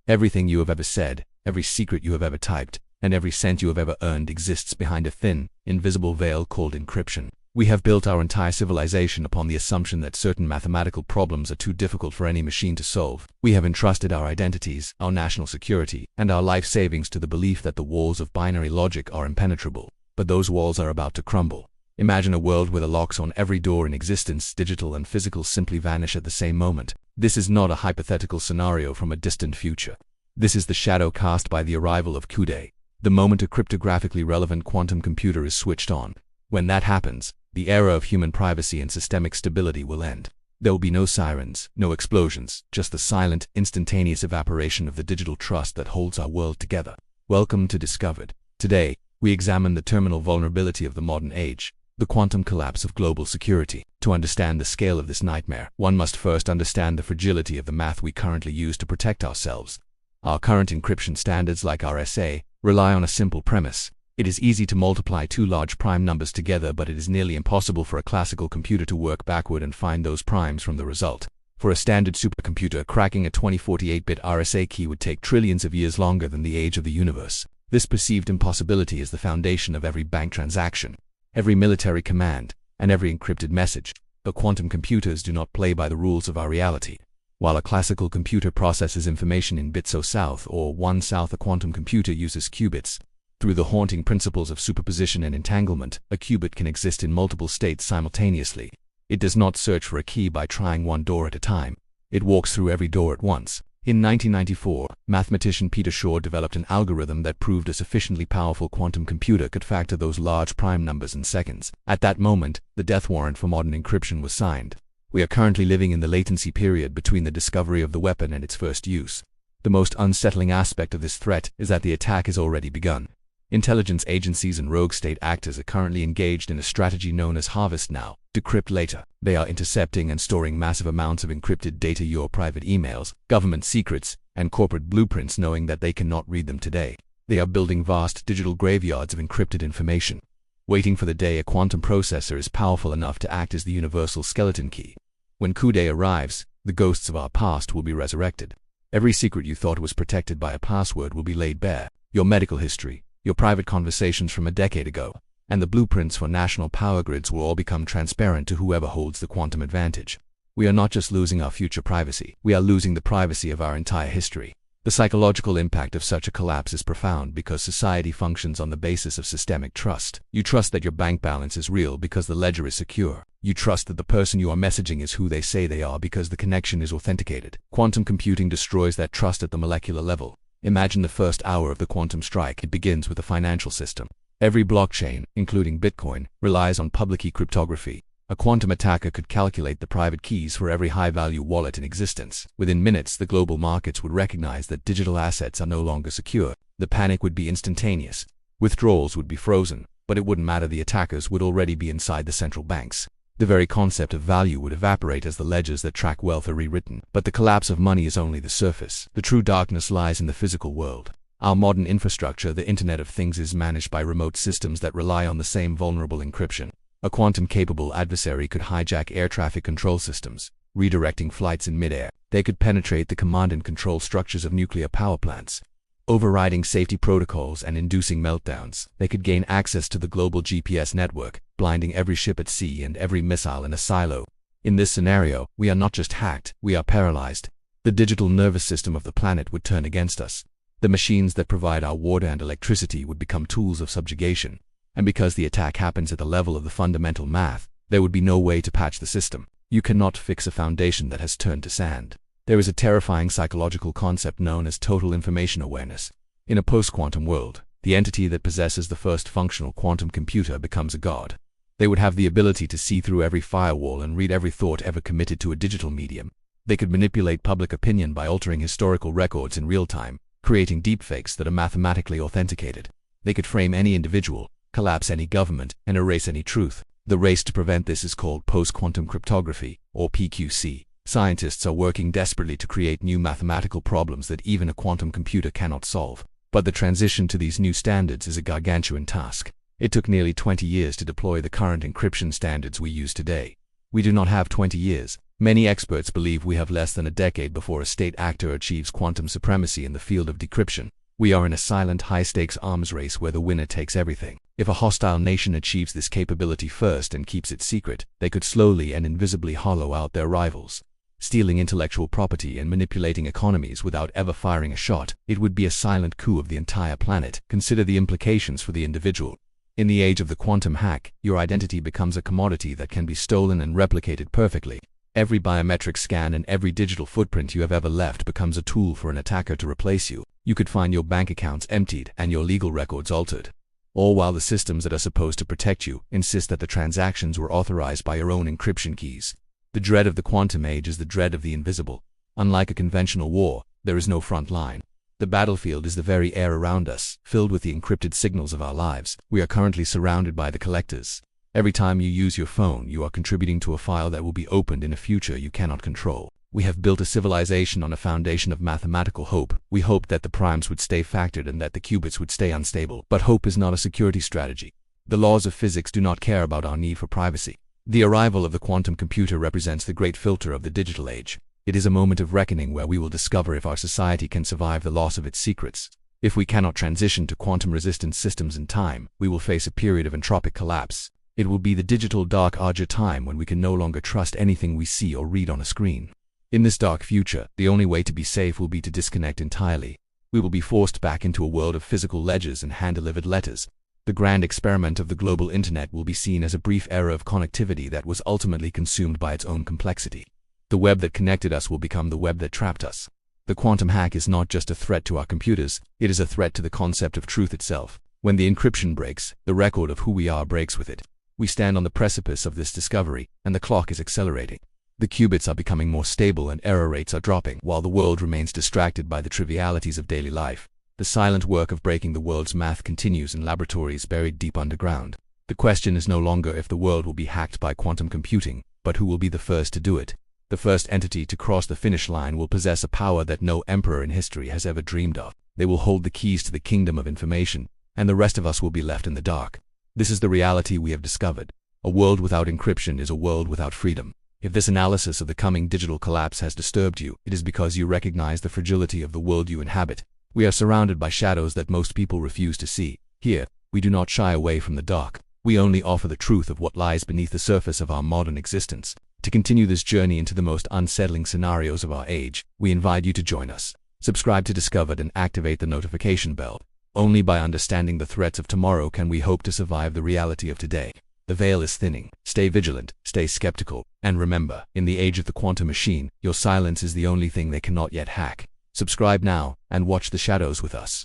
Everything you have ever said, every secret you have ever typed, and every cent you have ever earned exists behind a thin, invisible veil called encryption. We have built our entire civilization upon the assumption that certain mathematical problems are too difficult for any machine to solve. We have entrusted our identities, our national security, and our life savings to the belief that the walls of binary logic are impenetrable. But those walls are about to crumble. Imagine a world where the locks on every door in existence, digital and physical, simply vanish at the same moment. This is not a hypothetical scenario from a distant future. This is the shadow cast by the arrival of Q-Day, the moment a cryptographically relevant quantum computer is switched on. When that happens, the era of human privacy and systemic stability will end. There will be no sirens, no explosions, just the silent, instantaneous evaporation of the digital trust that holds our world together. Welcome to Discovered. Today, we examine the terminal vulnerability of the modern age, the quantum collapse of global security. To understand the scale of this nightmare, one must first understand the fragility of the math we currently use to protect ourselves. Our current encryption standards, like RSA, rely on a simple premise. It is easy to multiply two large prime numbers together, but it is nearly impossible for a classical computer to work backward and find those primes from the result. For a standard supercomputer, cracking a 2048-bit RSA key would take trillions of years longer than the age of the universe. This perceived impossibility is the foundation of every bank transaction, every military command, and every encrypted message. But quantum computers do not play by the rules of our reality. While a classical computer processes information in bits 0 south or 1 south, a quantum computer uses qubits. Through the haunting principles of superposition and entanglement, a qubit can exist in multiple states simultaneously. It does not search for a key by trying one door at a time. It walks through every door at once. In 1994, mathematician Peter Shor developed an algorithm that proved a sufficiently powerful quantum computer could factor those large prime numbers in seconds. At that moment, the death warrant for modern encryption was signed. We are currently living in the latency period between the discovery of the weapon and its first use. The most unsettling aspect of this threat is that the attack has already begun. Intelligence agencies and rogue state actors are currently engaged in a strategy known as harvest now, decrypt later. They are intercepting and storing massive amounts of encrypted data, your private emails, government secrets, and corporate blueprints, knowing that they cannot read them today. They are building vast digital graveyards of encrypted information, waiting for the day a quantum processor is powerful enough to act as the universal skeleton key. When Q-Day arrives, the ghosts of our past will be resurrected. Every secret you thought was protected by a password will be laid bare. Your medical history, your private conversations from a decade ago, and the blueprints for national power grids will all become transparent to whoever holds the quantum advantage. We are not just losing our future privacy, we are losing the privacy of our entire history. The psychological impact of such a collapse is profound because society functions on the basis of systemic trust. You trust that your bank balance is real because the ledger is secure. You trust that the person you are messaging is who they say they are because the connection is authenticated. Quantum computing destroys that trust at the molecular level. Imagine the first hour of the quantum strike. It begins with a financial system. Every blockchain, including Bitcoin, relies on public key cryptography. A quantum attacker could calculate the private keys for every high-value wallet in existence. Within minutes, the global markets would recognize that digital assets are no longer secure. The panic would be instantaneous. Withdrawals would be frozen, but it wouldn't matter. The attackers would already be inside the central banks. The very concept of value would evaporate as the ledgers that track wealth are rewritten. But the collapse of money is only the surface. The true darkness lies in the physical world. Our modern infrastructure, the Internet of Things, is managed by remote systems that rely on the same vulnerable encryption. A quantum-capable adversary could hijack air traffic control systems, redirecting flights in midair. They could penetrate the command and control structures of nuclear power plants, overriding safety protocols and inducing meltdowns. They could gain access to the global GPS network, blinding every ship at sea and every missile in a silo. In this scenario, we are not just hacked, we are paralyzed. The digital nervous system of the planet would turn against us. The machines that provide our water and electricity would become tools of subjugation. And because the attack happens at the level of the fundamental math, there would be no way to patch the system. You cannot fix a foundation that has turned to sand. There is a terrifying psychological concept known as total information awareness. In a post-quantum world, the entity that possesses the first functional quantum computer becomes a god. They would have the ability to see through every firewall and read every thought ever committed to a digital medium. They could manipulate public opinion by altering historical records in real time, creating deepfakes that are mathematically authenticated. They could frame any individual, collapse any government, and erase any truth. The race to prevent this is called post-quantum cryptography, or PQC. Scientists are working desperately to create new mathematical problems that even a quantum computer cannot solve. But the transition to these new standards is a gargantuan task. It took nearly 20 years to deploy the current encryption standards we use today. We do not have 20 years. Many experts believe we have less than a decade before a state actor achieves quantum supremacy in the field of decryption. We are in a silent, high-stakes arms race where the winner takes everything. If a hostile nation achieves this capability first and keeps it secret, they could slowly and invisibly hollow out their rivals. Stealing intellectual property and manipulating economies without ever firing a shot, it would be a silent coup of the entire planet. Consider the implications for the individual. In the age of the quantum hack, your identity becomes a commodity that can be stolen and replicated perfectly. Every biometric scan and every digital footprint you have ever left becomes a tool for an attacker to replace you. You could find your bank accounts emptied and your legal records altered. All while the systems that are supposed to protect you insist that the transactions were authorized by your own encryption keys. The dread of the quantum age is the dread of the invisible. Unlike a conventional war, there is no front line. The battlefield is the very air around us, filled with the encrypted signals of our lives. We are currently surrounded by the collectors. Every time you use your phone, you are contributing to a file that will be opened in a future you cannot control. We have built a civilization on a foundation of mathematical hope. We hoped that the primes would stay factored and that the qubits would stay unstable. But hope is not a security strategy. The laws of physics do not care about our need for privacy. The arrival of the quantum computer represents the great filter of the digital age. It is a moment of reckoning where we will discover if our society can survive the loss of its secrets. If we cannot transition to quantum-resistant systems in time, we will face a period of entropic collapse. It will be the digital dark age of time when we can no longer trust anything we see or read on a screen. In this dark future, the only way to be safe will be to disconnect entirely. We will be forced back into a world of physical ledgers and hand-delivered letters. The grand experiment of the global internet will be seen as a brief era of connectivity that was ultimately consumed by its own complexity. The web that connected us will become the web that trapped us. The quantum hack is not just a threat to our computers, it is a threat to the concept of truth itself. When the encryption breaks, the record of who we are breaks with it. We stand on the precipice of this discovery, and the clock is accelerating. The qubits are becoming more stable and error rates are dropping, while the world remains distracted by the trivialities of daily life. The silent work of breaking the world's math continues in laboratories buried deep underground. The question is no longer if the world will be hacked by quantum computing, but who will be the first to do it. The first entity to cross the finish line will possess a power that no emperor in history has ever dreamed of. They will hold the keys to the kingdom of information, and the rest of us will be left in the dark. This is the reality we have discovered. A world without encryption is a world without freedom. If this analysis of the coming digital collapse has disturbed you, it is because you recognize the fragility of the world you inhabit. We are surrounded by shadows that most people refuse to see. Here, we do not shy away from the dark. We only offer the truth of what lies beneath the surface of our modern existence. To continue this journey into the most unsettling scenarios of our age, we invite you to join us. Subscribe to Discovered and activate the notification bell. Only by understanding the threats of tomorrow can we hope to survive the reality of today. The veil is thinning. Stay vigilant, stay skeptical, and remember, in the age of the quantum machine, your silence is the only thing they cannot yet hack. Subscribe now, and watch the shadows with us.